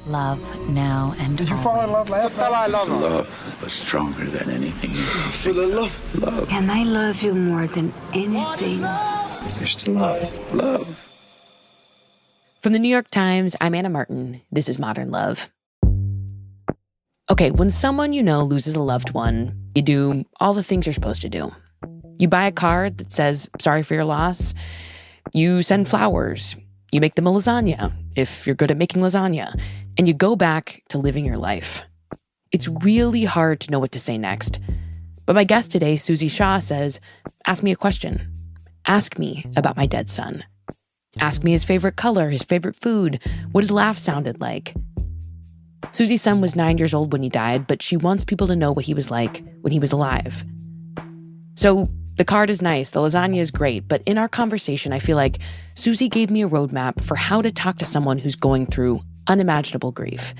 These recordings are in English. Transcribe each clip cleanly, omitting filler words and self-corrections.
love now and Did you fall in love last night? I love her. Love was stronger than anything you can For the love. love. And I love you more than anything. There's still love. Love. From the New York Times, I'm Anna Martin. This is Modern Love. Okay, when someone you know loses a loved one, you do all the things you're supposed to do. You buy a card that says, sorry for your loss. You send flowers. You make them a lasagna, if you're good at making lasagna. And you go back to living your life. It's really hard to know what to say next. But my guest today, Susie Shaw, says, ask me a question. Ask me about my dead son. Ask me his favorite color, his favorite food, what his laugh sounded like. Susie's son was 9 years old when he died, but she wants people to know what he was like when he was alive. So the card is nice, the lasagna is great, but in our conversation, I feel like Susie gave me a roadmap for how to talk to someone who's going through unimaginable grief.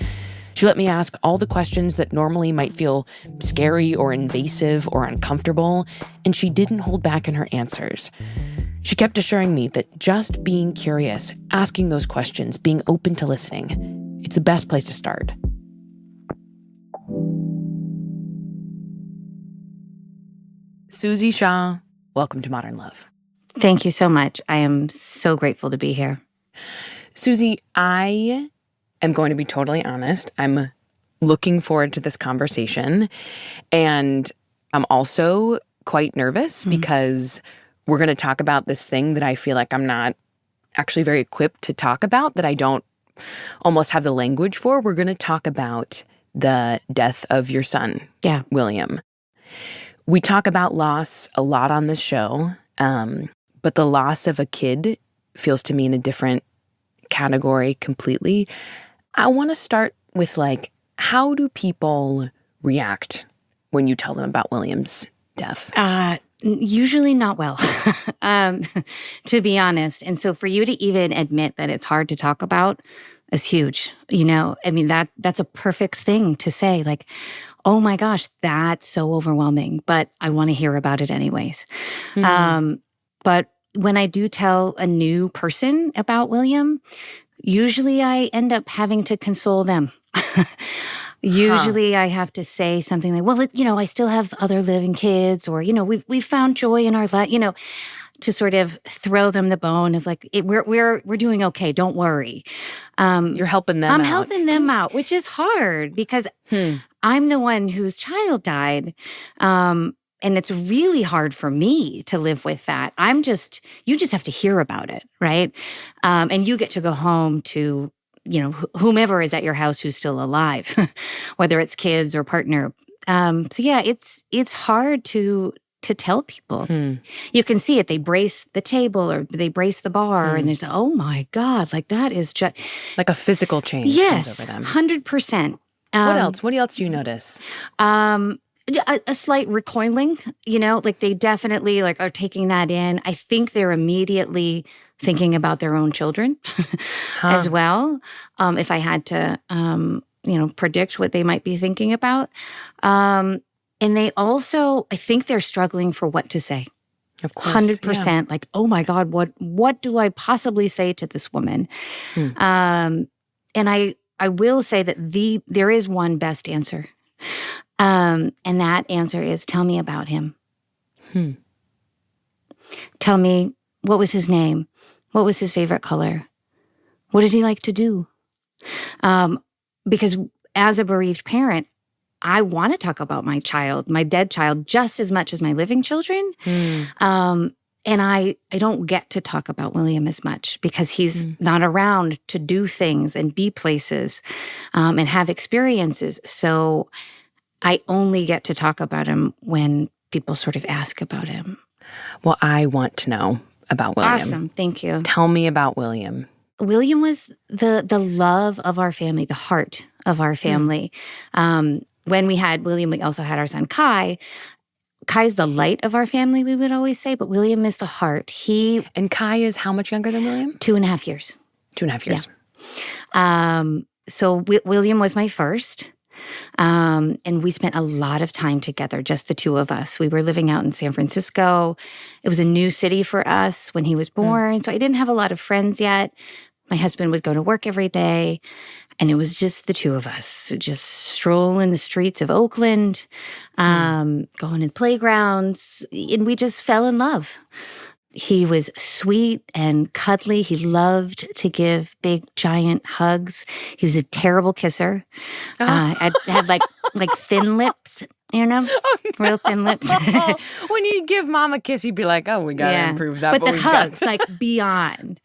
She let me ask all the questions that normally might feel scary or invasive or uncomfortable, and she didn't hold back in her answers. She kept assuring me that just being curious, asking those questions, being open to listening, it's the best place to start. Susie Shaw, welcome to Modern Love. Thank you so much. I am so grateful to be here. Susie, I am going to be totally honest. I'm looking forward to this conversation. And I'm also quite nervous because we're going to talk about this thing that I feel like I'm not actually very equipped to talk about, that I don't almost have the language for. We're going to talk about the death of your son, William. We talk about loss a lot on this show, but the loss of a kid feels to me in a different category completely. I want to start with, how do people react when you tell them about William's death? Usually not well, to be honest. And so for you to even admit that it's hard to talk about is huge. That's a perfect thing to say. Oh my gosh, that's so overwhelming, but I want to hear about it anyways. But when I do tell a new person about William, usually I end up having to console them. Usually I have to say something like, well, I still have other living kids, or, we've found joy in our life, to sort of throw them the bone of we're doing okay, don't worry. You're helping them out. I'm helping them out, which is hard because I'm the one whose child died. And it's really hard for me to live with that. You just have to hear about it, right? And you get to go home to, whomever is at your house who's still alive, whether it's kids or partner. It's hard to tell people. You can see it. They brace the table or they brace the bar and there's, oh my God, that is just... Like a physical change comes over them. 100%. What else? What else do you notice? A slight recoiling, they definitely are taking that in. I think they're immediately thinking about their own children as well. If I had to, predict what they might be thinking about. And they also, I think they're struggling for what to say. Of course. 100%. Yeah. Oh my God, what do I possibly say to this woman? And I will say that there is one best answer. And that answer is, tell me about him. Tell me, what was his name? What was his favorite color? What did he like to do? Because as a bereaved parent, I want to talk about my child, my dead child, just as much as my living children. And I don't get to talk about William as much because he's not around to do things and be places and have experiences. So I only get to talk about him when people sort of ask about him. Well, I want to know about William. Awesome. Thank you. Tell me about William. William was the love of our family, the heart of our family. When we had William, we also had our son, Kai. Kai's the light of our family, we would always say, but William is the heart. And Kai is how much younger than William? 2.5 years. 2.5 years. Yeah. So William was my first. And we spent a lot of time together, just the two of us. We were living out in San Francisco. It was a new city for us when he was born. So I didn't have a lot of friends yet. My husband would go to work every day. And it was just the two of us, just strolling the streets of Oakland, going to the playgrounds, and we just fell in love. He was sweet and cuddly. He loved to give big, giant hugs. He was a terrible kisser. I had like thin lips, real thin lips. When you give mom a kiss, you'd be like, "Oh, we gotta improve that." But the hugs, like beyond.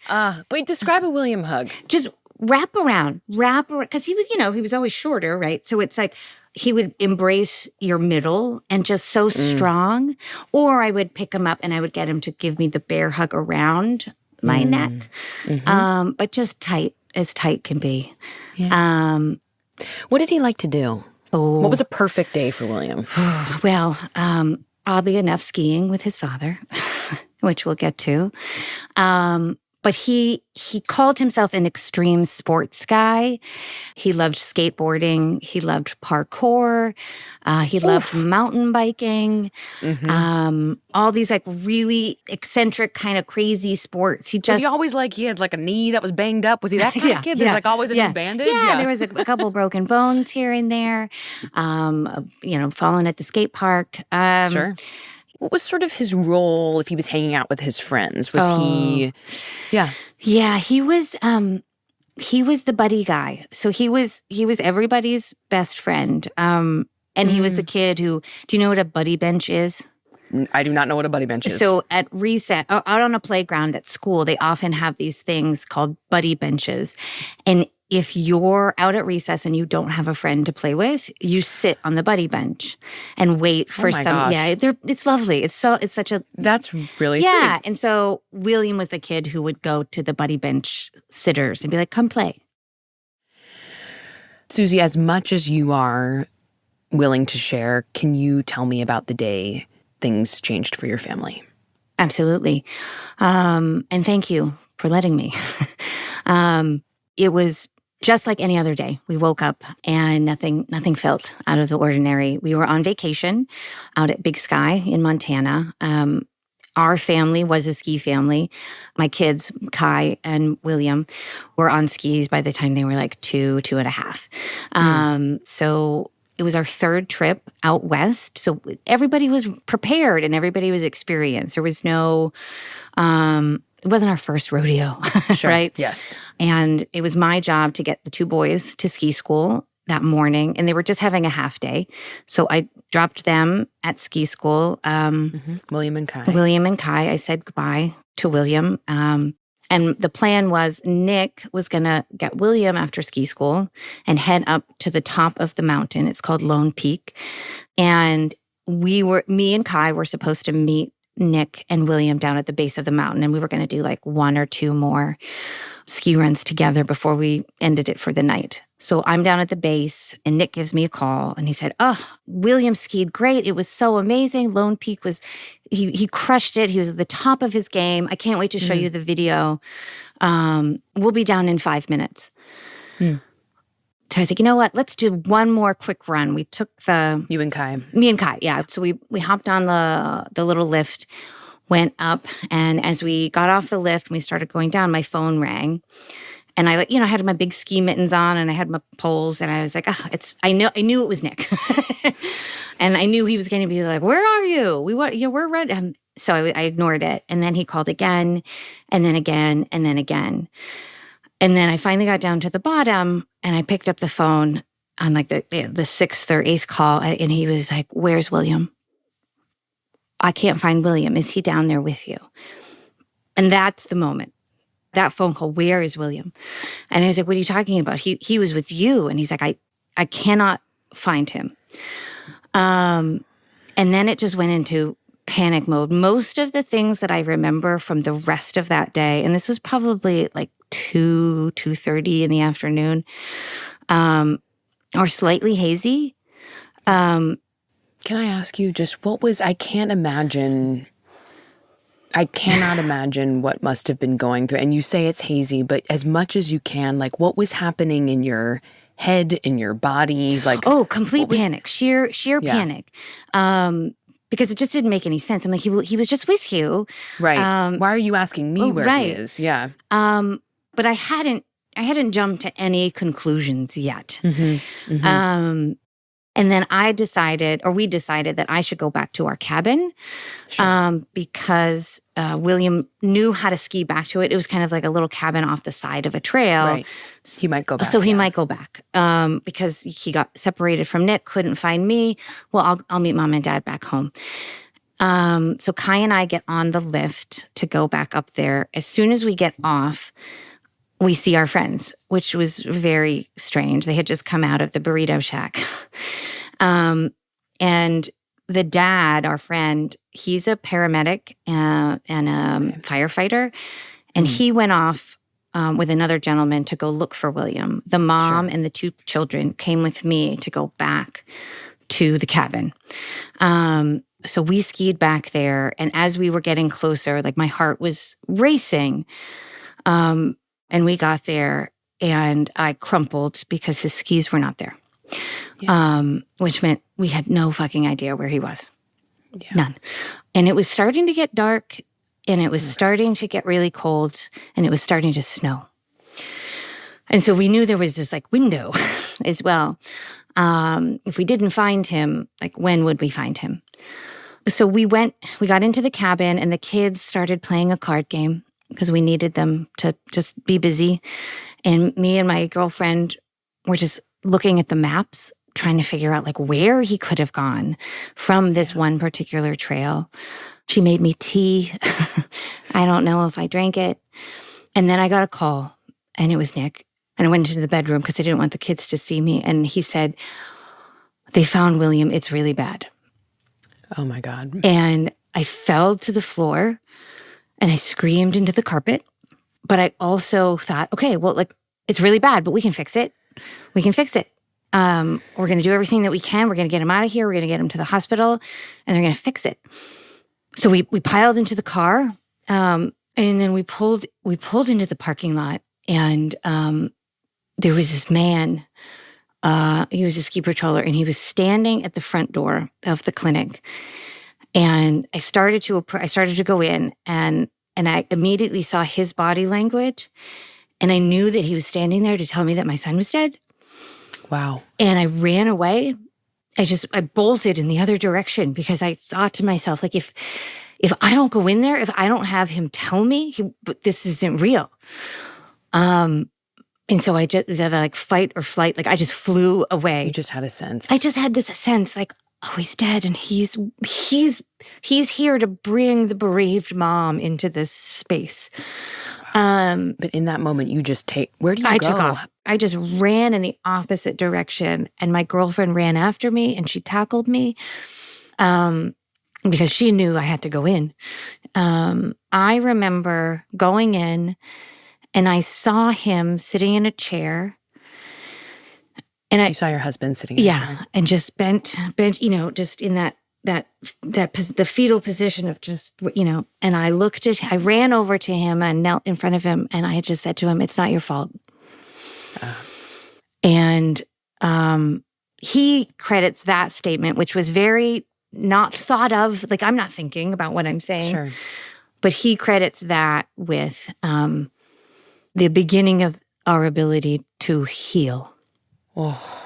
Wait, describe a William hug. Just wrap around, because he was, he was always shorter, right? So it's like he would embrace your middle and just so strong. Or I would pick him up and I would get him to give me the bear hug around my neck, but just tight, as tight can be. Yeah. What did he like to do? What was a perfect day for William? Well, oddly enough, skiing with his father, which we'll get to. But he called himself an extreme sports guy. He loved skateboarding. He loved parkour. He loved mountain biking. All these like really eccentric, kind of crazy sports. Was he always like he had like a knee that was banged up? Was he that kind of kid? There's like always a new bandage? Yeah, there was a couple broken bones here and there. Falling at the skate park. Sure. What was sort of his role if he was hanging out with his friends? Was he? Yeah. Yeah, he was the buddy guy. So he was everybody's best friend. And he was the kid who, do you know what a buddy bench is? I do not know what a buddy bench is. So at recess, out on a playground at school, they often have these things called buddy benches. And if you're out at recess and you don't have a friend to play with, you sit on the buddy bench and wait for some. Gosh. Yeah, it's lovely. It's such a. That's really yeah. sweet. And so William was the kid who would go to the buddy bench sitters and be like, "Come play." Susie, as much as you are willing to share, can you tell me about the day things changed for your family? Absolutely, and thank you for letting me. It was just like any other day. We woke up and nothing felt out of the ordinary. We were on vacation out at Big Sky in Montana. Our family was a ski family. My kids, Kai and William, were on skis by the time they were like 2.5. So it was our third trip out west. So everybody was prepared and everybody was experienced. There was no... it wasn't our first rodeo, Sure. right? Yes. And it was my job to get the two boys to ski school that morning. And they were just having a half day. So I dropped them at ski school. William and Kai. I said goodbye to William. And the plan was Nick was going to get William after ski school and head up to the top of the mountain. It's called Lone Peak. And me and Kai were supposed to meet Nick and William down at the base of the mountain. And we were going to do like one or two more ski runs together before we ended it for the night. So I'm down at the base and Nick gives me a call and he said, "Oh, William skied great. It was so amazing. Lone Peak was, he crushed it. He was at the top of his game. I can't wait to show you the video. We'll be down in 5 minutes." So I was like, you know what? Let's do one more quick run. We took You and Kai. Me and Kai, yeah. So we hopped on the little lift, went up, and as we got off the lift and we started going down, my phone rang. And I had my big ski mittens on and I had my poles and I was like, I knew it was Nick. And I knew he was going to be like, "Where are you? We're ready." So I ignored it. And then he called again, and then again, and then again. And then I finally got down to the bottom and I picked up the phone on like the sixth or eighth call. And he was like, "Where's William? I can't find William. Is he down there with you?" And that's the moment. That phone call, "Where is William?" And I was like, "What are you talking about? He was with you." And he's like, I cannot find him. And then it just went into panic mode. Most of the things that I remember from the rest of that day, and this was probably like 2:30 in the afternoon, are slightly hazy. Can I ask you just I cannot imagine what must have been going through. And you say it's hazy, but as much as you can, like what was happening in your head, in your body? Like, complete panic, sheer panic. Because it just didn't make any sense. I'm like, he was just with you. Right. Why are you asking me where he is? Yeah. But I hadn't hadn't jumped to any conclusions yet. Mm-hmm. Mm-hmm. And then we decided that I should go back to our cabin because William knew how to ski back to it. It was kind of like a little cabin off the side of a trail. Right. He might go back. So he might go back because he got separated from Nick, couldn't find me. Well, I'll meet Mom and Dad back home. So Kai and I get on the lift to go back up there. As soon as we get off, we see our friends, which was very strange. They had just come out of the burrito shack. And the dad, our friend, he's a paramedic and a firefighter. And he went off with another gentleman to go look for William. The mom and the 2 children came with me to go back to the cabin. So we skied back there. And as we were getting closer, like my heart was racing. And we got there and I crumpled because his skis were not there. Which meant we had no fucking idea where he was. Yeah. None. And it was starting to get dark and it was starting to get really cold and it was starting to snow. And so we knew there was this like window as well. If we didn't find him, like when would we find him? So we got into the cabin and the kids started playing a card game because we needed them to just be busy. And me and my girlfriend were just looking at the maps, trying to figure out like where he could have gone from this one particular trail. She made me tea. I don't know if I drank it. And then I got a call and it was Nick. And I went into the bedroom because I didn't want the kids to see me. And he said, they found William. It's really bad. Oh my God. And I fell to the floor and I screamed into the carpet. But I also thought, okay, well, like it's really bad, but we can fix it. We can fix it. We're going to do everything that we can. We're going to get him out of here. We're going to get him to the hospital and they're going to fix it. So we piled into the car and then we pulled into the parking lot and there was this man. He was a ski patroller and he was standing at the front door of the clinic. And I started to go in and I immediately saw his body language and I knew that he was standing there to tell me that my son was dead. Wow. And I ran away. I bolted in the other direction because I thought to myself, like, if I don't go in there, if I don't have him tell me, this isn't real. And so I just, like fight or flight, like I just flew away. You just had a sense. I just had this sense like, oh, he's dead and he's here to bring the bereaved mom into this space. But in that moment, you just where do you go? I took off. I just ran in the opposite direction and my girlfriend ran after me and she tackled me because she knew I had to go in. I remember going in and I saw him sitting in a chair. And you saw your husband sitting in a chair. And just bent, just in the fetal position of just, and I ran over to him and knelt in front of him and I had just said to him, it's not your fault. And he credits that statement, which was very not thought of, like I'm not thinking about what I'm saying. Sure. But he credits that with the beginning of our ability to heal. Oh.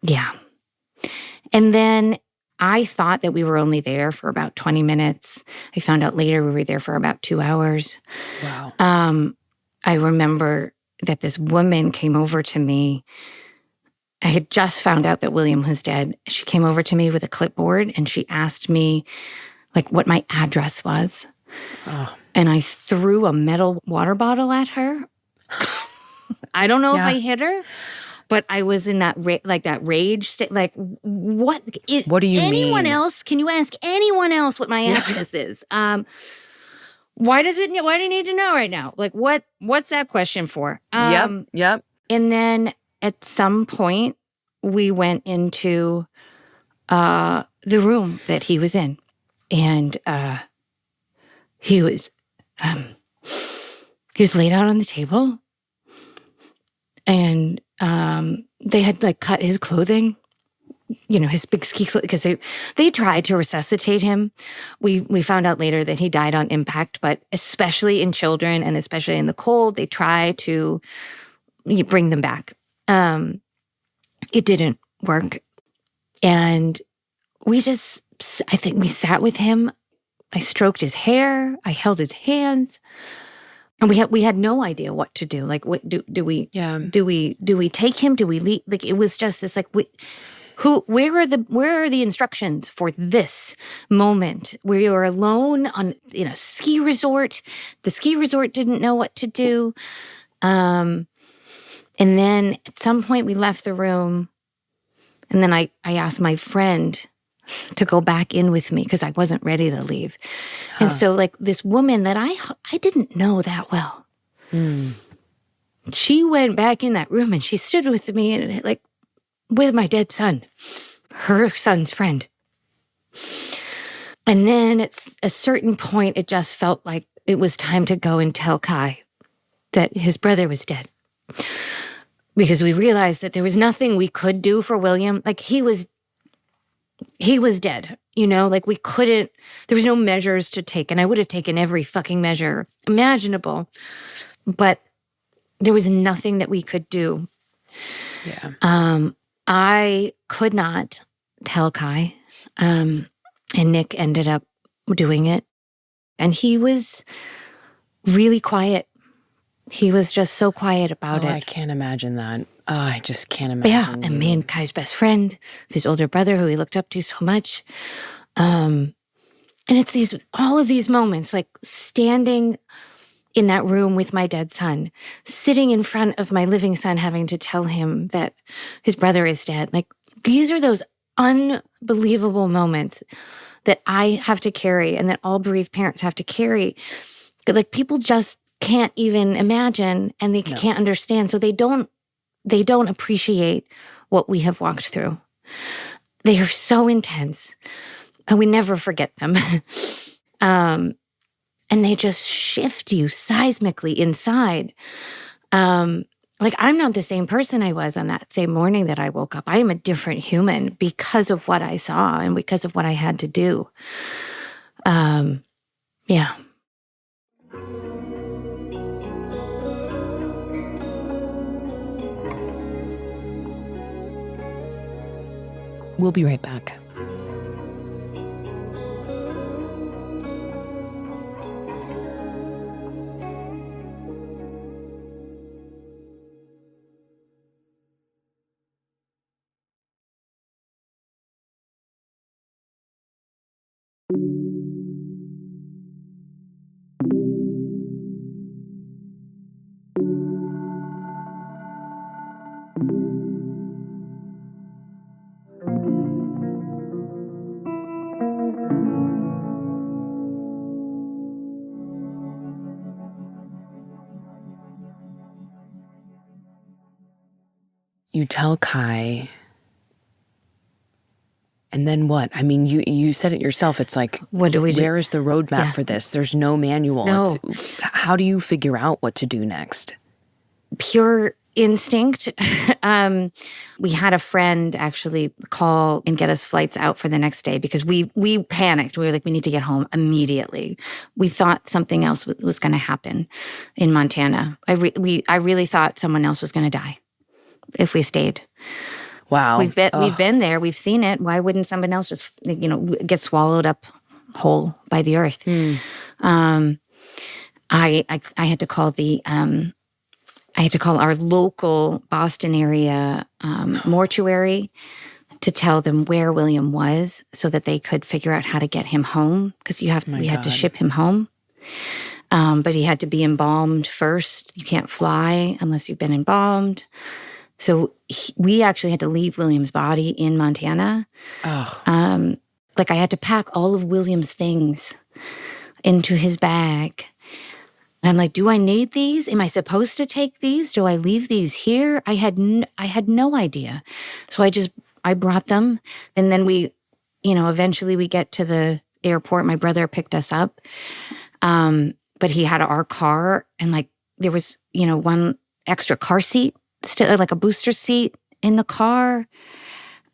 Yeah. And then I thought that we were only there for about 20 minutes. I found out later we were there for about 2 hours. Wow. I remember that this woman came over to me. I had just found out that William was dead. She came over to me with a clipboard and she asked me like what my address was. Oh. And I threw a metal water bottle at her. I don't know if I hit her, but I was in that that rage state. Like, what do you anyone mean? Else? Can you ask anyone else what my address is? Why do you need to know right now? Like, what's that question for? Yep. And then at some point, we went into the room that he was in, and he was laid out on the table, and they had like cut his clothing his big ski, because they tried to resuscitate him. We found out later that he died on impact, but especially in children and especially in the cold, they try to bring them back. It didn't work. And I think we sat with him. I stroked his hair. I held his hands. And we had no idea what to do. Like, what do we take him? Do we leave? Like, it was just this, like, where are the instructions for this moment? We were alone in a ski resort. The ski resort didn't know what to do. And then at some point we left the room, and then I asked my friend to go back in with me because I wasn't ready to leave. And so, like, this woman that I didn't know that well, she went back in that room and she stood with me and, like, with my dead son, her son's friend. And then at a certain point, it just felt like it was time to go and tell Kai that his brother was dead. Because we realized that there was nothing we could do for William. Like, he was dead, like, we couldn't, there was no measures to take. And I would have taken every fucking measure imaginable, but there was nothing that we could do. Yeah. I could not tell Kai, and Nick ended up doing it. And he was really quiet. He was just so quiet about it. I can't imagine that. Oh, I just can't imagine. Yeah, and me and Kai's best friend, his older brother, who he looked up to so much. And it's all of these moments, like standing in that room with my dead son, sitting in front of my living son, having to tell him that his brother is dead. Like, these are those unbelievable moments that I have to carry and that all bereaved parents have to carry. Like, people just can't even imagine, and they can't understand. So they don't appreciate what we have walked through. They are so intense, and we never forget them. And they just shift you seismically inside. Like, I'm not the same person I was on that same morning that I woke up. I am a different human because of what I saw and because of what I had to do. Yeah. We'll be right back. You tell Kai, and then what? I mean, you said it yourself. It's like, what do we do? Where is the roadmap for this? There's no manual. No. How do you figure out what to do next? Pure instinct. We had a friend actually call and get us flights out for the next day because we panicked. We were like, we need to get home immediately. We thought something else was going to happen in Montana. I really thought someone else was going to die if we stayed. Wow. We've been there. We've seen it. Why wouldn't someone else just, get swallowed up whole by the earth? I had to call our local Boston area mortuary to tell them where William was so that they could figure out how to get him home, because we had to ship him home. But he had to be embalmed first. You can't fly unless you've been embalmed. So we actually had to leave William's body in Montana. Oh. Like, I had to pack all of William's things into his bag. And I'm like, do I need these? Am I supposed to take these? Do I leave these here? I had no idea. So I brought them. And then eventually we get to the airport. My brother picked us up. But he had our car, and, like, there was, one extra car seat, still like a booster seat in the car.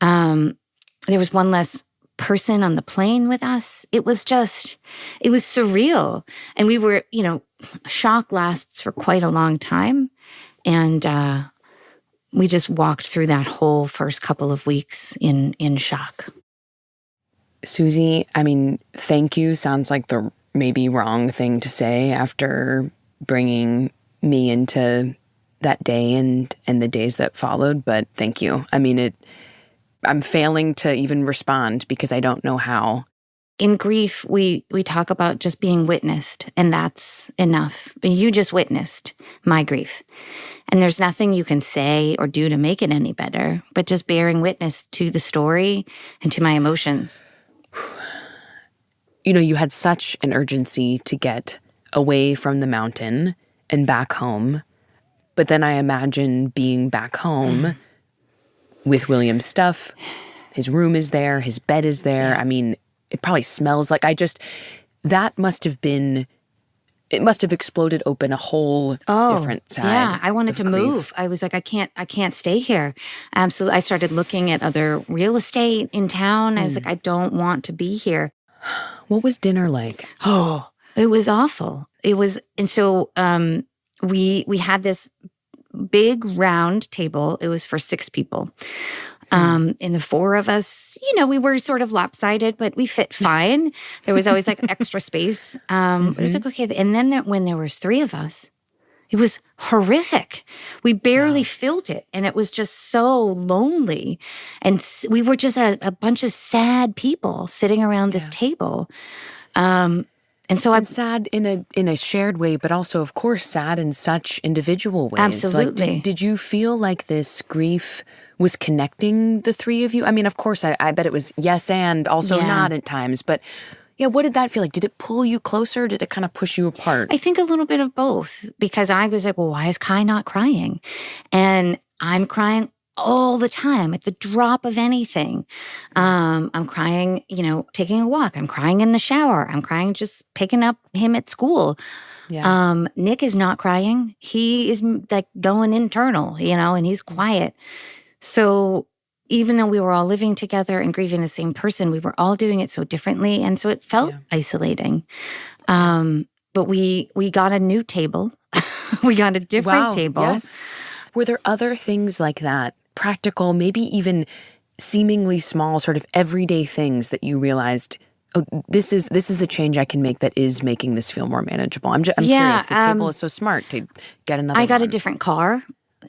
There was one less person on the plane with us. It was surreal. And we were, shock lasts for quite a long time. And we just walked through that whole first couple of weeks in shock. Susie, I mean, thank you sounds like the maybe wrong thing to say after bringing me into that day and the days that followed, but thank you. I mean, I'm failing to even respond because I don't know how. In grief, we talk about just being witnessed, and that's enough. You just witnessed my grief. And there's nothing you can say or do to make it any better, but just bearing witness to the story and to my emotions. You had such an urgency to get away from the mountain and back home. But then I imagine being back home with William's stuff. His room is there. His bed is there. I mean, it probably smells like that must have exploded open a whole different side. Yeah, I wanted to grief. move. I was like, I can't stay here. Absolutely. I started looking at other real estate in town. I was like, I don't want to be here. What was dinner like? Oh, it was awful. It was, and so we had this big round table. It was for 6 people. And the 4 of us, we were sort of lopsided, but we fit fine. There was always like extra space. But it was like, okay. And then when there was 3 of us, it was horrific. We barely filled it. And it was just so lonely. And we were just a bunch of sad people sitting around this table. And so I'm sad in a shared way, but also, of course, sad in such individual ways. Absolutely. Like, did you feel like this grief was connecting the 3 of you? I mean, of course, I bet it was yes and also not at times. But yeah, what did that feel like? Did it pull you closer? Did it kind of push you apart? I think a little bit of both, because I was like, well, why is Kai not crying? And I'm crying all the time at the drop of anything. I'm crying, taking a walk. I'm crying in the shower. I'm crying just picking up him at school. Yeah. Nick is not crying. He is like going internal, and he's quiet. So even though we were all living together and grieving the same person, we were all doing it so differently. And so it felt isolating. But we got a new table. We got a different table. Yes. Were there other things like that? Practical, maybe even seemingly small, sort of everyday things that you realized, oh, this is a change I can make that is making this feel more manageable. I'm curious. The table is so smart to get another. I got a different car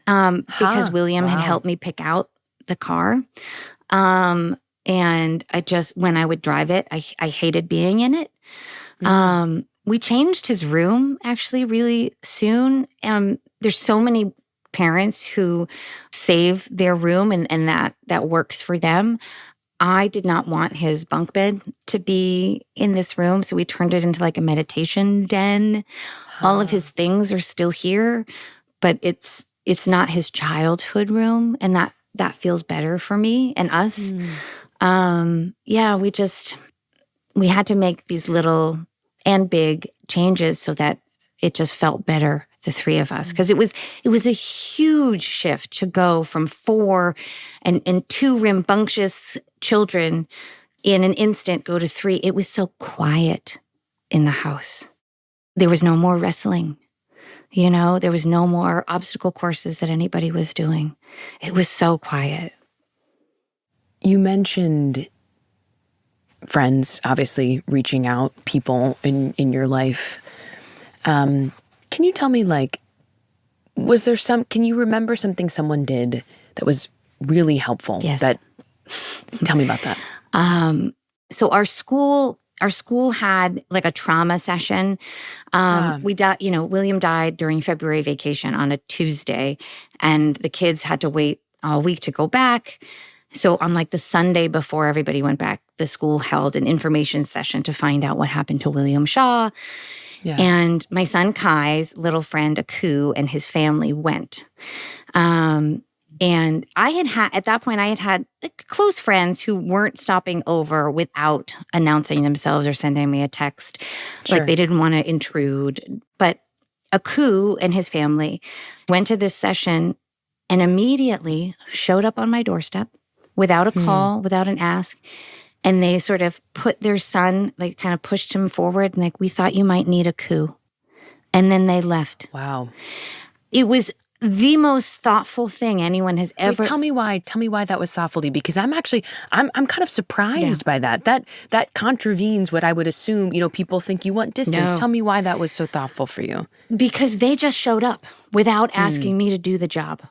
because William had helped me pick out the car, and I just when I would drive it, I hated being in it. We changed his room actually really soon. There's so many parents who save their room and that works for them. I did not want his bunk bed to be in this room, so we turned it into like a meditation den. All of his things are still here, but it's not his childhood room, and that feels better for me and us. We had to make these little and big changes so that it just felt better, the 3 of us, because it was a huge shift to go from 4 and 2 rambunctious children in an instant go to 3. It was so quiet in the house. There was no more wrestling. There was no more obstacle courses that anybody was doing. It was so quiet. You mentioned friends, obviously reaching out, people in your life. Can you tell me, can you remember something someone did that was really helpful? Yes. Tell me about that. So our school had like a trauma session. William died during February vacation on a Tuesday, and the kids had to wait all week to go back. So on like the Sunday before everybody went back, the school held an information session to find out what happened to William Shaw. Yeah. And my son Kai's little friend Aku and his family went. And at that point, I had close friends who weren't stopping over without announcing themselves or sending me a text. Sure. Like they didn't want to intrude. But Aku and his family went to this session and immediately showed up on my doorstep without a call, without an ask. And they sort of put their son, like kind of pushed him forward and like, we thought you might need a coup. And then they left. Wow. It was the most thoughtful thing anyone has ever. Wait, tell me why that was thoughtful to you, because I'm kind of surprised by that. That contravenes what I would assume, people think you want distance. No. Tell me why that was so thoughtful for you. Because they just showed up without asking me to do the job,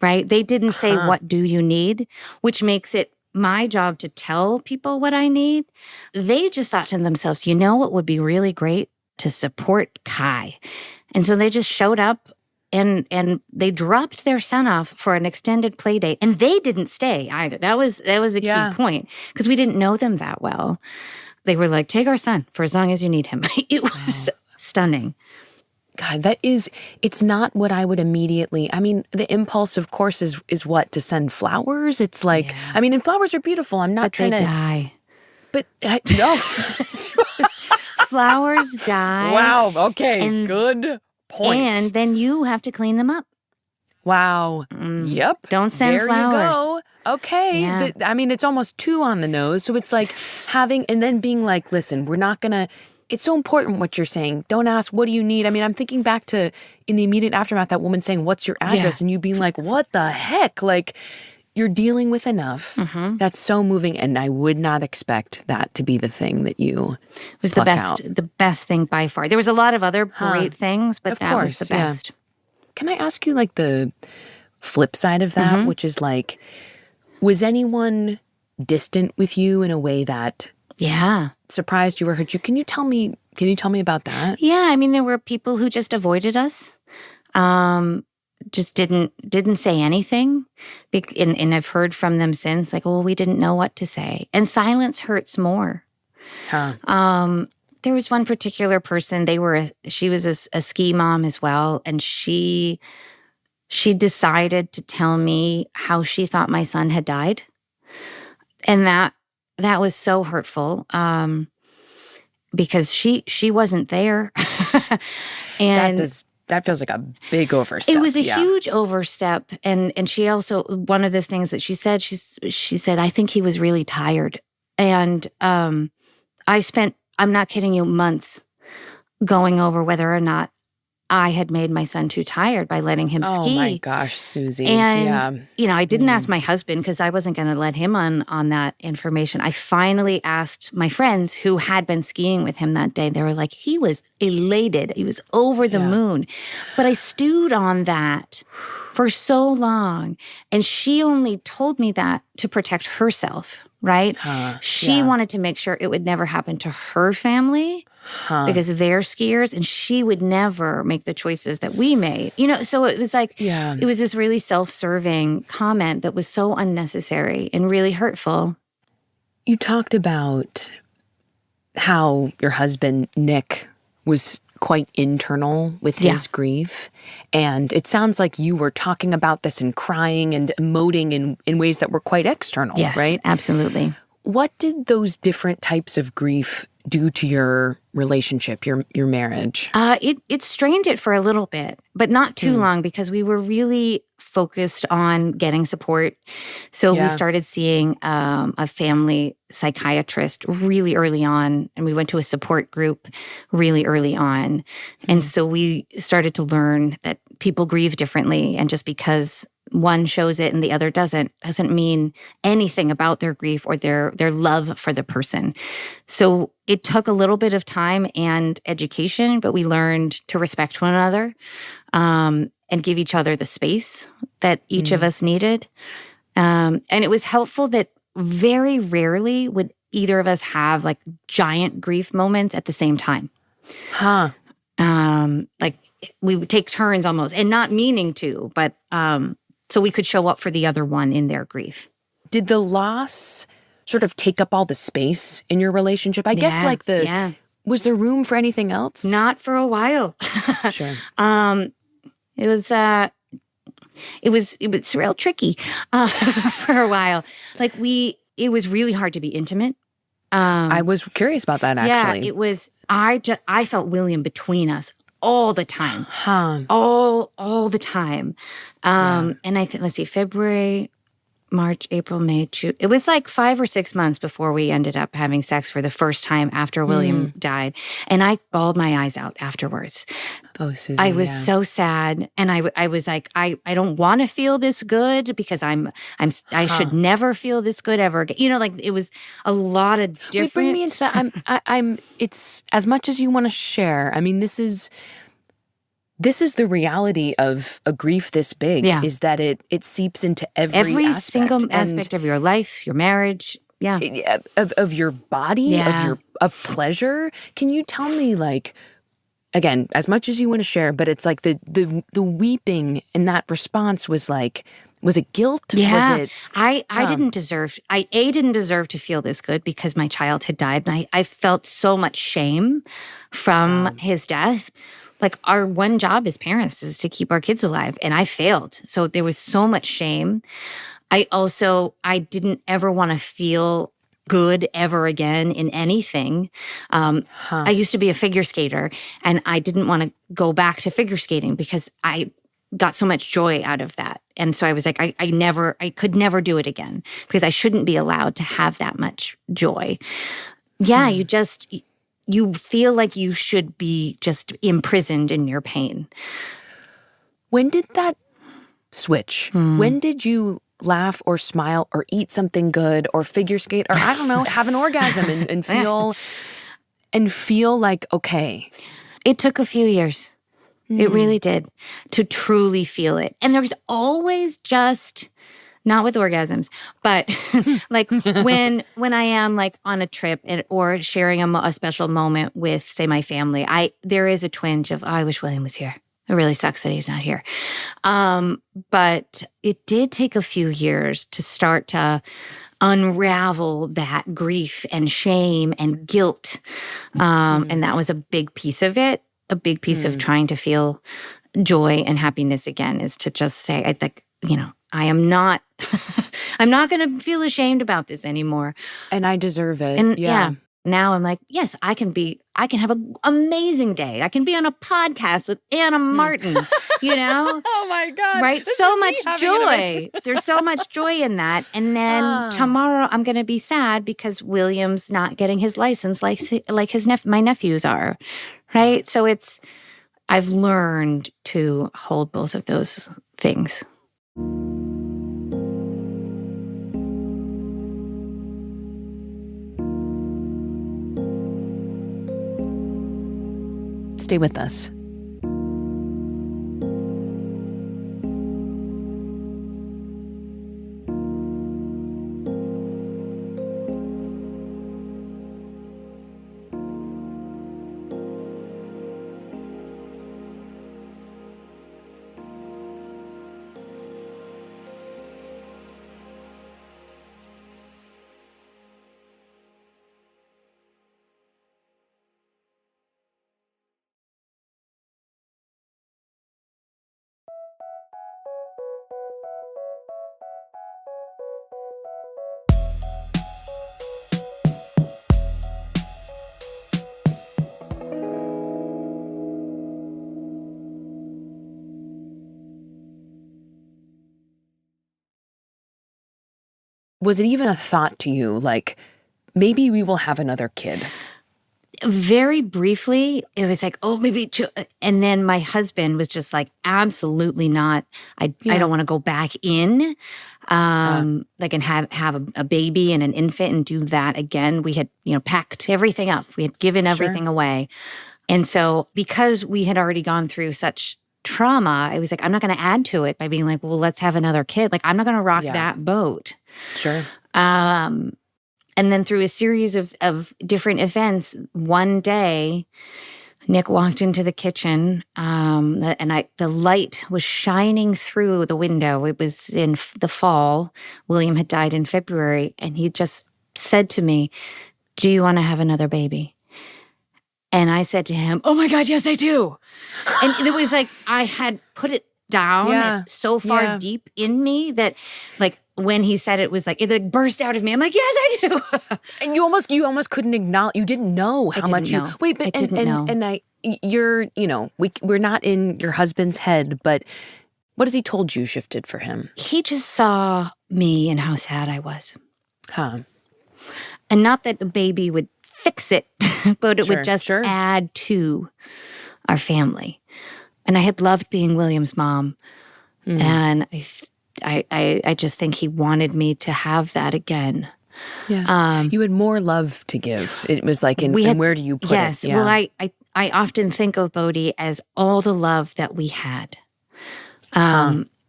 right? They didn't say, what do you need? Which makes it my job to tell people what I need. They just thought to themselves, what would be really great? To support Kai. And so they just showed up and they dropped their son off for an extended play date. And they didn't stay either. That was a key point because we didn't know them that well. They were like, take our son for as long as you need him. It was stunning. God, it's not what I would immediately, the impulse, of course, is what? To send flowers? It's like, and flowers are beautiful. I'm not trying to die. But no. Flowers die. Wow. Okay. Good point. And then you have to clean them up. Wow. Yep. Don't send flowers. There you go. Okay. Yeah. It's almost too on the nose. So it's like having, and then being like, listen, we're not going to, it's so important what you're saying. Don't ask, what do you need? I'm thinking back to in the immediate aftermath, that woman saying, what's your address? And you being like, what the heck? Like, you're dealing with enough. That's so moving. And I would not expect that to be the thing that you It was the best thing by far. There was a lot of other great things, but that was the best. Yeah. Can I ask you like the flip side of that, which is like, was anyone distant with you in a way that surprised you or hurt you? Can you tell me about that? Yeah, there were people who just avoided us. Just didn't say anything. And I've heard from them since, like, oh, we didn't know what to say. And silence hurts more. There was one particular person, she was a ski mom as well, and she decided to tell me how she thought my son had died. And that was so hurtful, because she wasn't there. And that feels like a big overstep. It was a huge overstep. And she also, one of the things that she said, she said, I think he was really tired. And I spent, I'm not kidding you, months going over whether or not I had made my son too tired by letting him ski. Oh my gosh, Susie. And, I didn't ask my husband because I wasn't going to let him on that information. I finally asked my friends who had been skiing with him that day. They were like, he was elated. He was over the moon. But I stewed on that for so long. And she only told me that to protect herself, right? She wanted to make sure it would never happen to her family. Because they're skiers, and she would never make the choices that we made. So it was like, it was this really self-serving comment that was so unnecessary and really hurtful. You talked about how your husband, Nick, was quite internal with his grief. And it sounds like you were talking about this and crying and emoting in ways that were quite external, right? Absolutely. What did those different types of grief do to your relationship, your marriage? It strained it for a little bit, but not too long, because we were really focused on getting support. So we started seeing a family psychiatrist really early on, and we went to a support group really early on. And so we started to learn that people grieve differently, and just because one shows it and the other doesn't mean anything about their grief or their love for the person. So it took a little bit of time and education, but we learned to respect one another and give each other the space that each of us needed. And it was helpful that very rarely would either of us have like giant grief moments at the same time. Like we would take turns almost, and not meaning to, but so we could show up for the other one in their grief. Did the loss sort of take up all the space in your relationship? I guess like was there room for anything else? Not for a while. Sure. It was real tricky for a while. Like it was really hard to be intimate. I was curious about that, actually. Yeah, it was. I felt William between us all the time. All the time. And I think, let's see, February, March, April, May, June. It was like 5 or 6 months before we ended up having sex for the first time after William died. And I bawled my eyes out afterwards. Oh, Susie, I was so sad. And I was like, I don't want to feel this good because I should never feel this good ever again. You know, like it was a lot of different. Bring me into it's as much as you want to share. I mean, this is the reality of a grief this big, is that it seeps into every aspect. Single aspect of your life, your marriage, of your body, of pleasure. Can you tell me, like, again, as much as you want to share, but it's like the weeping in that response was like, was it guilt? Yeah, was it, I didn't deserve. I didn't deserve to feel this good because my child had died, and I felt so much shame from his death. Like, our one job as parents is to keep our kids alive, and I failed. So there was so much shame. I didn't ever want to feel good ever again in anything. I used to be a figure skater, and I didn't want to go back to figure skating because I got so much joy out of that. And so I was like, I could never do it again because I shouldn't be allowed to have that much joy. Yeah, you feel like you should be just imprisoned in your pain. When did that switch? When did you laugh or smile or eat something good or figure skate or, I don't know, have an orgasm and feel like, okay? It took a few years. It really did, to truly feel it. And there's always just, not with orgasms, but like when I am like on a trip or sharing a special moment with, say, my family, there is a twinge of, oh, I wish William was here. It really sucks that he's not here. But it did take a few years to start to unravel that grief and shame and guilt. And that was a big piece of it. A big piece of trying to feel joy and happiness again is to just say, I think, I am not, I'm not going to feel ashamed about this anymore. And I deserve it. And now I'm like, yes, I can have an amazing day. I can be on a podcast with Anna Martin, Oh my God. Right? So much joy. There's so much joy in that. And then tomorrow I'm going to be sad because William's not getting his license like my nephews are. Right? So I've learned to hold both of those things. Stay with us. Was it even a thought to you, like, maybe we will have another kid? Very briefly, it was like, oh, maybe. And then my husband was just like, absolutely not. I don't want to go back in, like, and have a baby and an infant and do that again. We had, packed everything up. We had given everything away. And so because we had already gone through such trauma, I was like, I'm not going to add to it by being like, well, let's have another kid. Like, I'm not going to rock that boat. Sure. And then through a series of different events, one day, Nick walked into the kitchen, and the light was shining through the window. It was in the fall. William had died in February, and he just said to me, "Do you want to have another baby?" And I said to him, "Oh my God, yes, I do." And it was like I had put it down so far deep in me that, like, when he said it was like, it like burst out of me. I'm like, yes, I do. And you almost couldn't acknowledge, you didn't know how much you, wait, but, I didn't know. And you're, we're not in your husband's head, but What has he told you shifted for him? He just saw me and how sad I was. Huh. And not that the baby would fix it, but it would just Sure. add to our family. And I had loved being William's mom. And I just think he wanted me to have that again. Yeah. You had more love to give. It was like, and where do you put yes, it? Yeah. Well, I often think of Bodhi as all the love that we had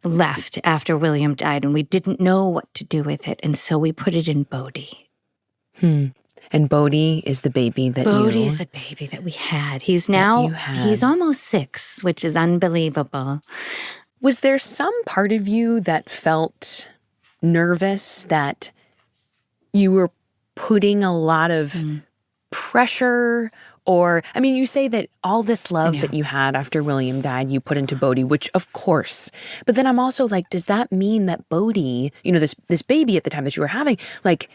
left after William died, and we didn't know what to do with it. And so we put it in Bodhi. And Bodhi is the baby that Bodhi's the baby that we had. He's almost 6, which is unbelievable. Was there some part of you that felt nervous that you were putting a lot of pressure? Or, I mean, you say that all this love that you had after William died, you put into Bodhi, which of course. But then I'm also like, does that mean that Bodhi, this baby at the time that you were having, like,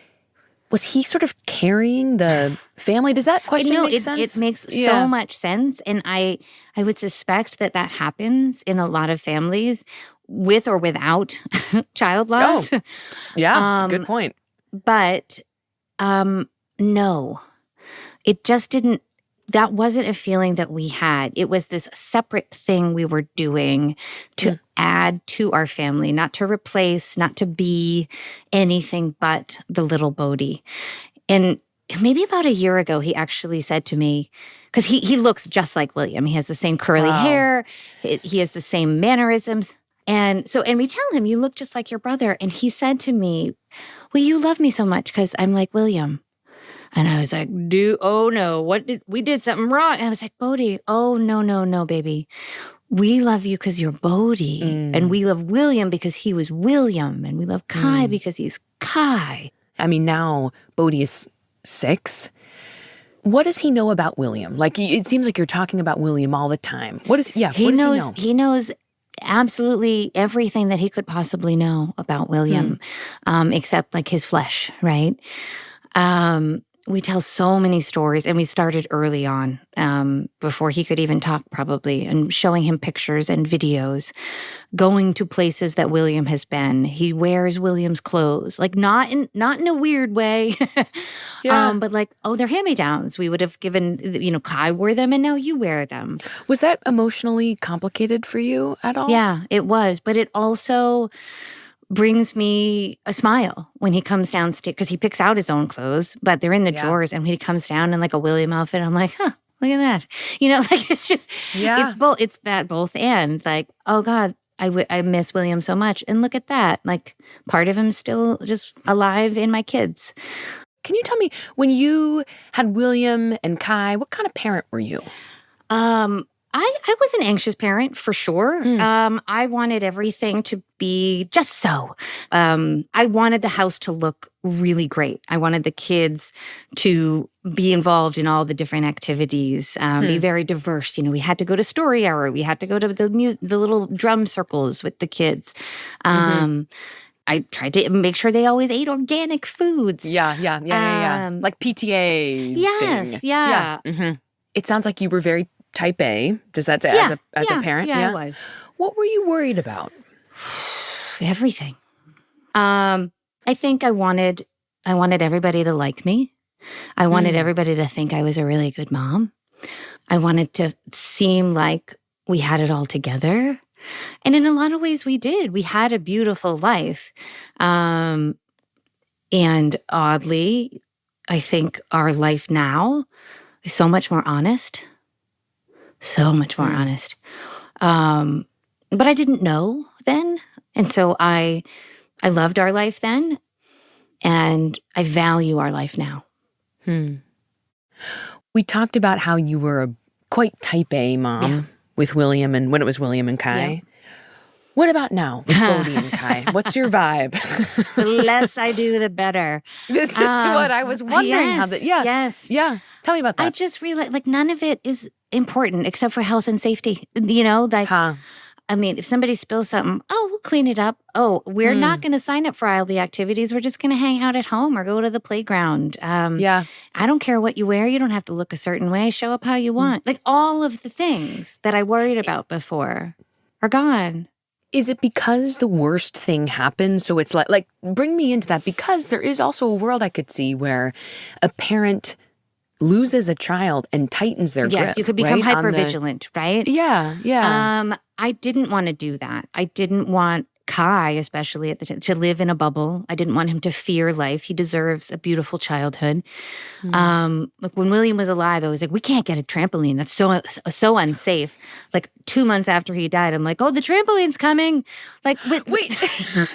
was he sort of carrying the family? Does that question make sense? It makes so much sense. And I would suspect that happens in a lot of families with or without child loss. Oh, yeah, good point. But no, it just didn't. That wasn't a feeling that we had. It was this separate thing we were doing to add to our family, not to replace, not to be anything but the little Bodhi. And maybe about a year ago, he actually said to me, because he looks just like William. He has the same curly hair. He has the same mannerisms. And we tell him, you look just like your brother. And he said to me, well, you love me so much because I'm like William. And I was like, oh no, we did something wrong. And I was like, Bodhi, oh no, baby. We love you because you're Bodhi. And we love William because he was William. And we love Kai because he's Kai. I mean, now Bodhi is 6. What does he know about William? Like, it seems like you're talking about William all the time. What does he know? He knows absolutely everything that he could possibly know about William, except like his flesh, right? We tell so many stories, and we started early on, before he could even talk probably, and showing him pictures and videos, going to places that William has been. He wears William's clothes, like not in a weird way, but like, they're hand-me-downs. We would have given, Kai wore them, and now you wear them. Was that emotionally complicated for you at all? Yeah, it was, but it also brings me a smile when he comes downstairs, because he picks out his own clothes, but they're in the drawers. And when he comes down in like a William outfit, I'm like, huh, look at that. Like it's just, it's both, it's that both and like, oh God, I miss William so much. And look at that. Like part of him's still just alive in my kids. Can you tell me, when you had William and Kai, what kind of parent were you? I was an anxious parent for sure. I wanted everything to be just so. I wanted the house to look really great. I wanted the kids to be involved in all the different activities, be very diverse. We had to go to story hour. We had to go to the little drum circles with the kids. I tried to make sure they always ate organic foods. Yeah. Like PTA. Yes, thing. yeah. It sounds like you were very Type A. Does that say as a parent? Yeah, I was. What were you worried about? Everything. I think I wanted everybody to like me. I wanted everybody to think I was a really good mom. I wanted to seem like we had it all together. And in a lot of ways we did. We had a beautiful life. And oddly, I think our life now is so much more honest. So much more honest. But I didn't know then. And so I loved our life then. And I value our life now. We talked about how you were a quite type A mom with William, and when it was William and Kai. Yeah. What about now with Bodhi and Kai? What's your vibe? The less I do, the better. This is what I was wondering. Yes. Yeah. Tell me about that. I just realized, like, none of it is important except for health and safety. I mean, if somebody spills something, we'll clean it up. We're not going to sign up for all the activities. We're just going to hang out at home or go to the playground. I don't care what you wear. You don't have to look a certain way. Show up how you want. Like all of the things that I worried about before are gone. Is it because the worst thing happened? So it's like bring me into that, because there is also a world I could see where a parent loses a child and tightens their grip. Yes, you could become right? hypervigilant, right? Yeah. I didn't want to do that. I didn't want Kai, especially at the time, to live in a bubble. I didn't want him to fear life. He deserves a beautiful childhood. Like when William was alive, I was like, we can't get a trampoline. That's so unsafe. Like 2 months after he died, I'm like, oh, the trampoline's coming. Like, Wait.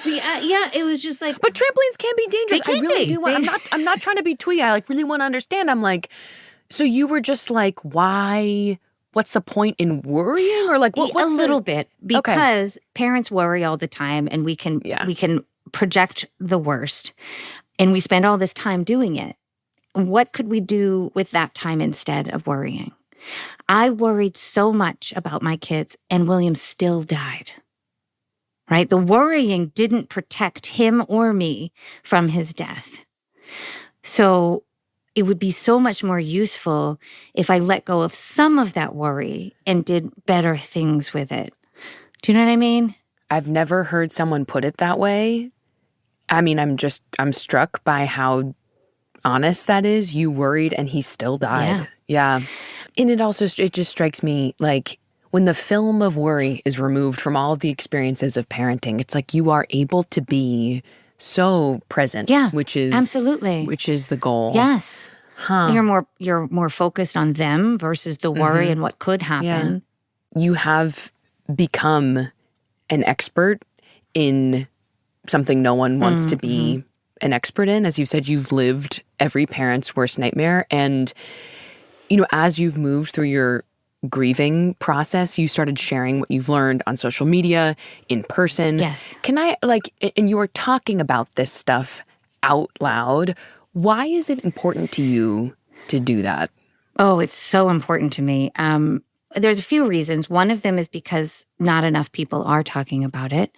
yeah, it was just like, But trampolines can be dangerous. They I can really be. do want, I'm not trying to be twee. I really want to understand. I'm like, so you were just like, why? What's the point in worrying? Or like, what's a little bit, because parents worry all the time, and we can project the worst, and we spend all this time doing it. What could we do with that time instead of worrying? I worried so much about my kids, and William still died. Right? The worrying didn't protect him or me from his death. So it would be so much more useful if I let go of some of that worry and did better things with it. Do you know what I mean? I've never heard someone put it that way. I mean, I'm struck by how honest that is. You worried and he still died. Yeah. And it just strikes me like when the film of worry is removed from all of the experiences of parenting, it's like you are able to be so present, which is the goal. Yes. You're more focused on them versus the worry and what could happen. Yeah. You have become an expert in something no one wants to be an expert in. As you said, you've lived every parent's worst nightmare. And, you know, as you've moved through your grieving process, you started sharing what you've learned on social media, in person. Yes. Can I, and you were talking about this stuff out loud. Why is it important to you to do that? Oh, it's so important to me. There's a few reasons. One of them is because not enough people are talking about it.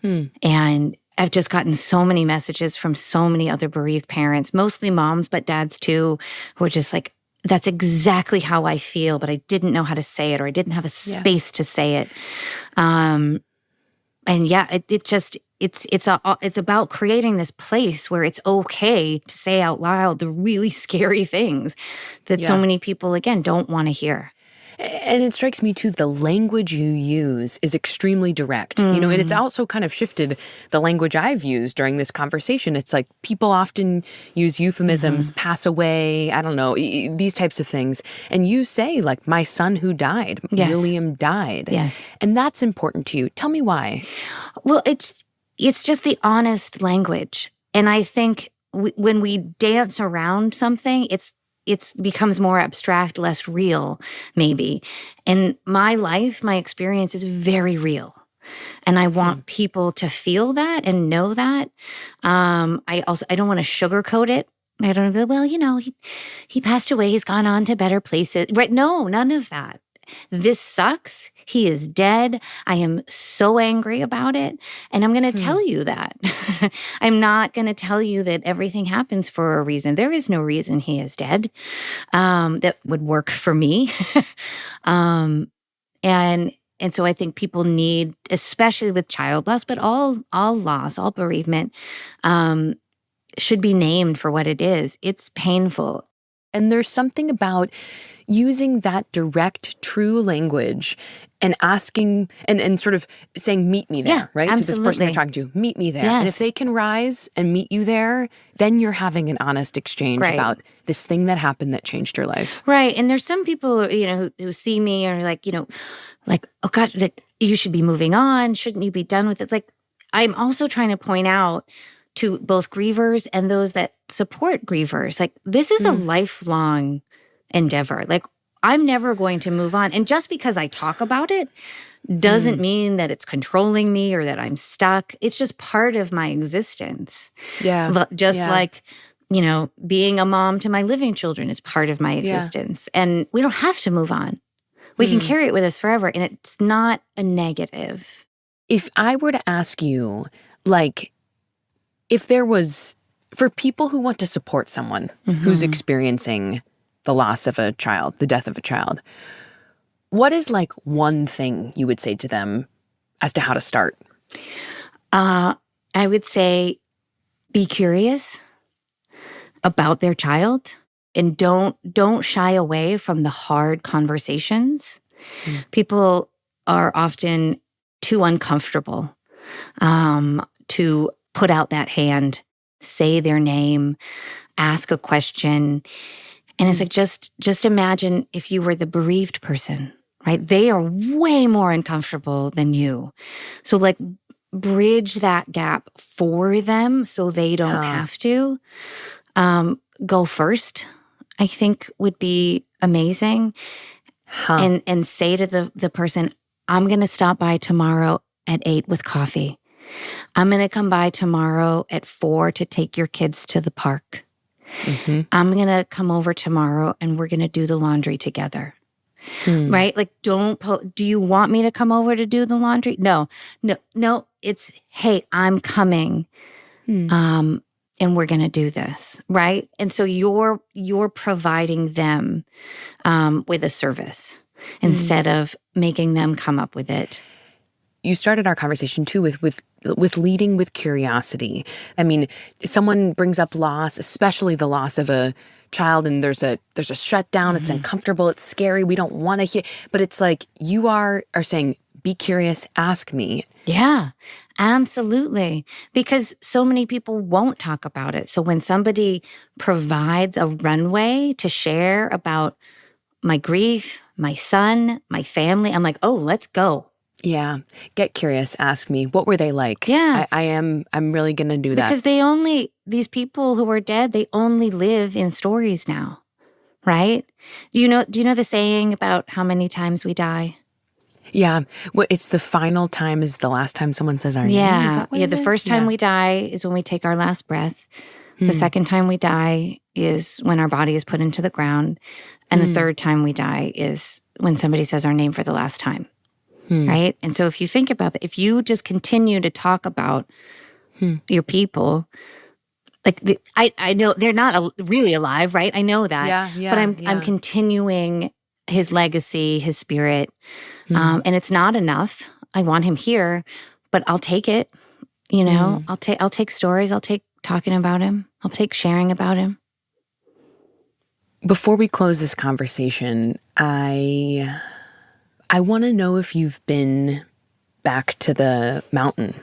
And I've just gotten so many messages from so many other bereaved parents, mostly moms, but dads too, who are just like, that's exactly how I feel, but I didn't know how to say it, or I didn't have a space to say it. And it's about creating this place where it's okay to say out loud the really scary things that so many people, again, don't want to hear. And it strikes me, too, the language you use is extremely direct. You know, and it's also kind of shifted the language I've used during this conversation. It's like people often use euphemisms, pass away, I don't know, these types of things. And you say, like, my son who died, William died. Yes. And that's important to you. Tell me why. Well, it's just the honest language. And I think when we dance around something, it becomes more abstract, less real, maybe. And my life, my experience is very real. And I want people to feel that and know that. I don't want to sugarcoat it. I don't go, well, you know, he passed away. He's gone on to better places. Right? No, none of that. This sucks. He is dead. I am so angry about it. And I'm going to tell you that. I'm not going to tell you that everything happens for a reason. There is no reason he is dead that would work for me. And so I think people need, especially with child loss, but all loss, all bereavement, should be named for what it is. It's painful. And there's something about using that direct, true language and asking and sort of saying, meet me there, right? Absolutely. To this person you're talking to, meet me there. Yes. And if they can rise and meet you there, then you're having an honest exchange about this thing that happened that changed your life. Right. And there's some people, you know, who see me and are like, you know, like, oh God, like, you should be moving on. Shouldn't you be done with it? Like, I'm also trying to point out to both grievers and those that support grievers, like, this is a lifelong endeavor. Like, I'm never going to move on. And just because I talk about it doesn't mean that it's controlling me or that I'm stuck. It's just part of my existence. Yeah. Like, you know, being a mom to my living children is part of my existence. And we don't have to move on. We can carry it with us forever. And it's not a negative. If I were to ask you, like, if there was, for people who want to support someone who's experiencing the loss of a child, the death of a child, what is like one thing you would say to them as to how to start? I would say be curious about their child and don't shy away from the hard conversations. People are often too uncomfortable to put out that hand, say their name, ask a question. And it's like, just imagine if you were the bereaved person, right? They are way more uncomfortable than you. So like bridge that gap for them so they don't have to. Go first, I think would be amazing. And say to the person, I'm going to stop by tomorrow at 8 with coffee. I'm going to come by tomorrow at 4 to take your kids to the park. I'm going to come over tomorrow and we're going to do the laundry together. Right? Like, do you want me to come over to do the laundry? No. It's, hey, I'm coming. And we're going to do this. Right? And so you're providing them with a service instead of making them come up with it. You started our conversation too with leading with curiosity. I mean, someone brings up loss, especially the loss of a child, and there's a shutdown. It's uncomfortable. It's scary. We don't want to hear. But it's like you are saying, be curious. Ask me. Yeah, absolutely. Because so many people won't talk about it. So when somebody provides a runway to share about my grief, my son, my family, I'm like, oh, let's go. Yeah. Get curious. Ask me. What were they like? Yeah. I'm really going to do that. Because these people who are dead, they only live in stories now, right? Do you know the saying about how many times we die? Yeah. Well, it's the final time is the last time someone says our name. Is that what it the is? first time we die is when we take our last breath. The second time we die is when our body is put into the ground. And the third time we die is when somebody says our name for the last time. Right? And so if you think about that, if you just continue to talk about your people, like I know they're not really alive, right? I know that. Yeah, but I'm continuing his legacy, his spirit. And it's not enough. I want him here, but I'll take it. You know, I'll take stories. I'll take talking about him. I'll take sharing about him. Before we close this conversation, I want to know if you've been back to the mountain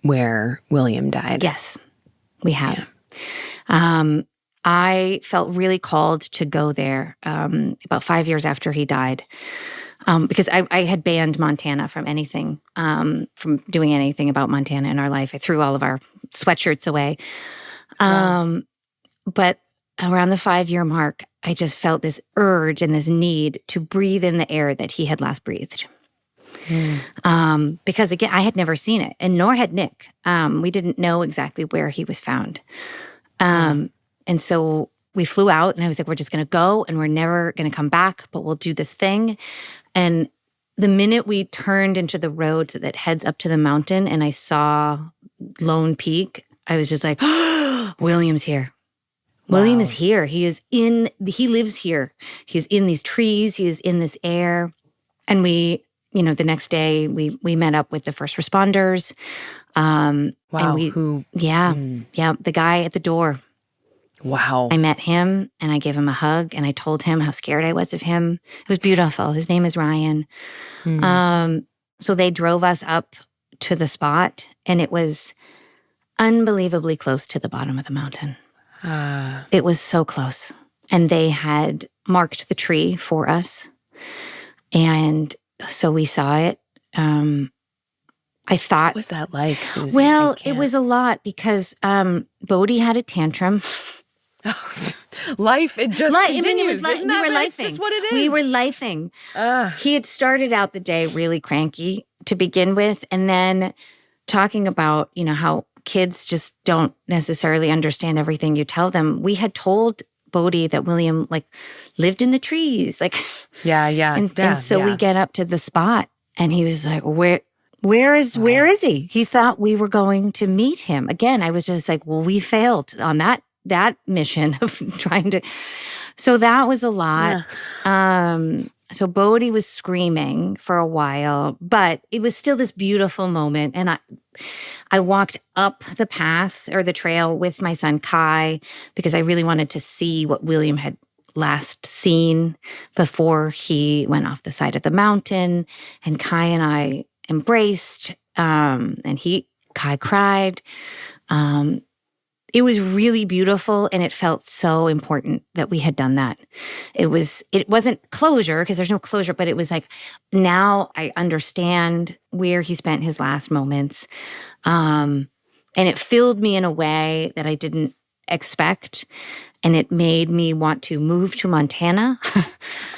where William died. Yes, we have. Yeah. I felt really called to go there about 5 years after he died. Because I had banned Montana from anything, from doing anything about Montana in our life. I threw all of our sweatshirts away. But around the 5-year mark, I just felt this urge and this need to breathe in the air that he had last breathed. Because again, I had never seen it, and nor had Nick. We didn't know exactly where he was found. And so we flew out, and I was like, we're just going to go, and we're never going to come back, but we'll do this thing. And the minute we turned into the road that heads up to the mountain and I saw Lone Peak, I was just like, oh, William's here. Wow. William is here. He lives here. He's in these trees. He is in this air. And we, the next day we met up with the first responders. Wow. And the guy at the door. Wow. I met him and I gave him a hug and I told him how scared I was of him. It was beautiful. His name is Ryan. So they drove us up to the spot and it was unbelievably close to the bottom of the mountain. It was so close. And they had marked the tree for us. And so we saw it. I thought... What was that like, Susie? Well, it was a lot because Bodhi had a tantrum. Life, it just continues. I mean, we were lifing. That's just what it is. We were lifing. He had started out the day really cranky to begin with, and then talking about, how kids just don't necessarily understand everything you tell them. We had told Bodhi that William, lived in the trees. And so we get up to the spot, and he was like, Where is he? He thought we were going to meet him. Again, I was just like, well, we failed on that mission of trying to. So that was a lot. Yeah. So Bodhi was screaming for a while, but it was still this beautiful moment. And I walked up the path or the trail with my son Kai because I really wanted to see what William had last seen before he went off the side of the mountain. And Kai and I embraced, and Kai cried. It was really beautiful, and it felt so important that we had done that. It wasn't closure, because there's no closure, but it was like, now I understand where he spent his last moments. And it filled me in a way that I didn't expect. And it made me want to move to Montana.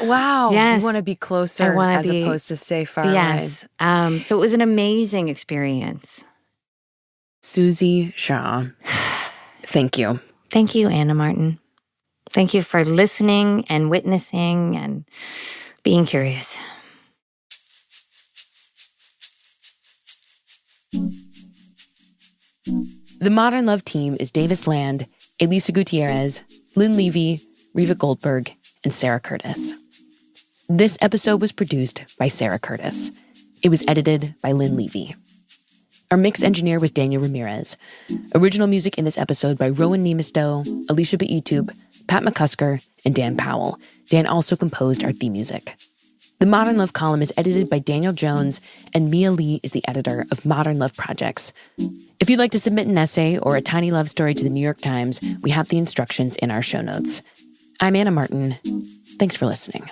Wow. Yes. You want to be closer opposed to stay far away. Yes. So it was an amazing experience. Susie Shaw. Thank you. Thank you, Anna Martin. Thank you for listening and witnessing and being curious. The Modern Love team is Davis Land, Elisa Gutierrez, Lynn Levy, Reva Goldberg, and Sarah Curtis. This episode was produced by Sarah Curtis. It was edited by Lynn Levy. Our mix engineer was Daniel Ramirez. Original music in this episode by Rowan Nemisto, Alicia Beitube, Pat McCusker, and Dan Powell. Dan also composed our theme music. The Modern Love column is edited by Daniel Jones, and Mia Lee is the editor of Modern Love Projects. If you'd like to submit an essay or a tiny love story to the New York Times, we have the instructions in our show notes. I'm Anna Martin. Thanks for listening.